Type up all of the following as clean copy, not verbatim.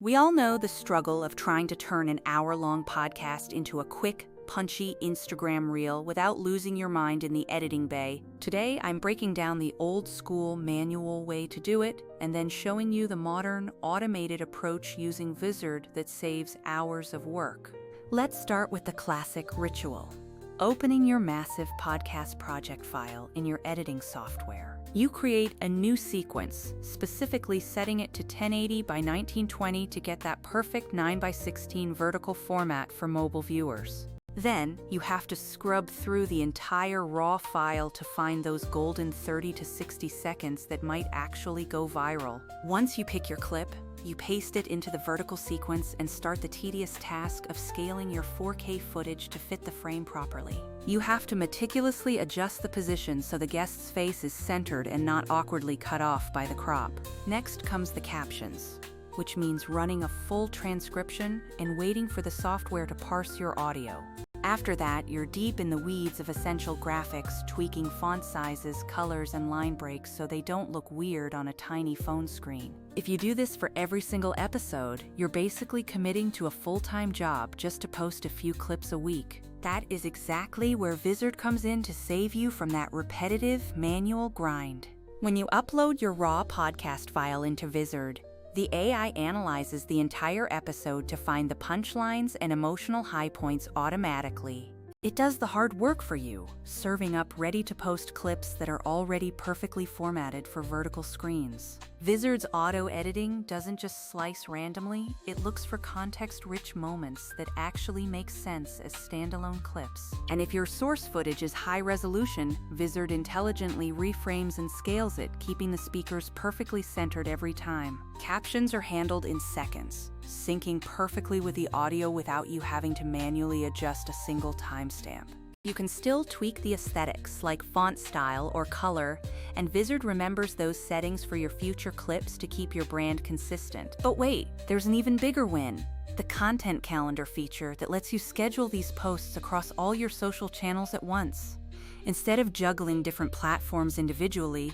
We all know the struggle of trying to turn an hour-long podcast into a quick, punchy Instagram reel without losing your mind in the editing bay. Today, I'm breaking down the old-school manual way to do it and then showing you the modern, automated approach using Vizard that saves hours of work. Let's start with the classic ritual: opening your massive podcast project file in your editing software. You create a new sequence, specifically setting it to 1080 by 1920 to get that perfect 9 by 16 vertical format for mobile viewers. Then, you have to scrub through the entire raw file to find those golden 30 to 60 seconds that might actually go viral. Once you pick your clip, you paste it into the vertical sequence and start the tedious task of scaling your 4K footage to fit the frame properly. You have to meticulously adjust the position so the guest's face is centered and not awkwardly cut off by the crop. Next comes the captions, which means running a full transcription and waiting for the software to parse your audio. After that, you're deep in the weeds of essential graphics, tweaking font sizes, colors, and line breaks so they don't look weird on a tiny phone screen. If you do this for every single episode, you're basically committing to a full-time job just to post a few clips a week. That is exactly where Vizard comes in to save you from that repetitive, manual grind. When you upload your raw podcast file into Vizard, the AI analyzes the entire episode to find the punchlines and emotional high points automatically. It does the hard work for you, serving up ready-to-post clips that are already perfectly formatted for vertical screens. Vizard's auto-editing doesn't just slice randomly, it looks for context-rich moments that actually make sense as standalone clips. And if your source footage is high resolution, Vizard intelligently reframes and scales it, keeping the speakers perfectly centered every time. Captions are handled in seconds, syncing perfectly with the audio without you having to manually adjust a single timestamp. You can still tweak the aesthetics, like font style or color, and Vizard remembers those settings for your future clips to keep your brand consistent. But wait, there's an even bigger win: the content calendar feature that lets you schedule these posts across all your social channels at once. Instead of juggling different platforms individually,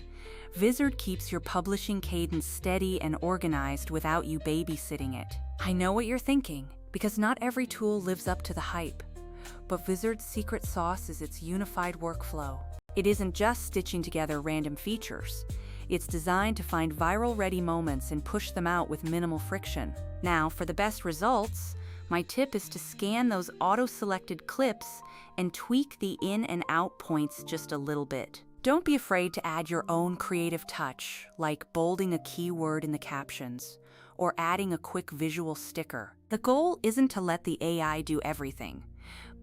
Vizard keeps your publishing cadence steady and organized without you babysitting it. I know what you're thinking, because not every tool lives up to the hype. But Vizard's secret sauce is its unified workflow. It isn't just stitching together random features. It's designed to find viral-ready moments and push them out with minimal friction. Now, for the best results, my tip is to scan those auto-selected clips and tweak the in and out points just a little bit. Don't be afraid to add your own creative touch, like bolding a keyword in the captions or adding a quick visual sticker. The goal isn't to let the AI do everything,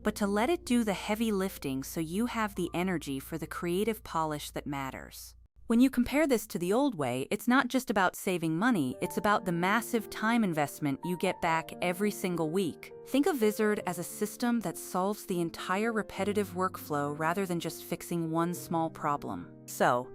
but to let it do the heavy lifting so you have the energy for the creative polish that matters. When you compare this to the old way, it's not just about saving money, it's about the massive time investment you get back every single week. Think of Vizard as a system that solves the entire repetitive workflow rather than just fixing one small problem. So,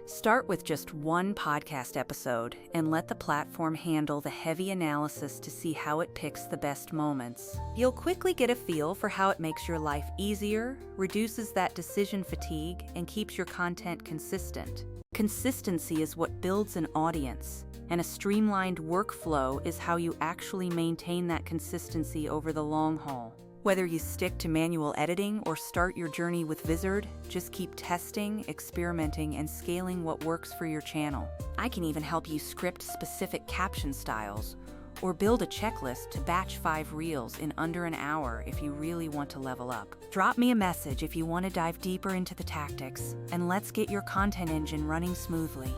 start with just one podcast episode and let the platform handle the heavy analysis to see how it picks the best moments. You'll quickly get a feel for how it makes your life easier, reduces that decision fatigue, and keeps your content consistent. Consistency is what builds an audience, and a streamlined workflow is how you actually maintain that consistency over the long haul. Whether you stick to manual editing or start your journey with Vizard, just keep testing, experimenting, and scaling what works for your channel. I can even help you script specific caption styles or build a checklist to batch 5 reels in under an hour if you really want to level up. Drop me a message if you want to dive deeper into the tactics, and let's get your content engine running smoothly.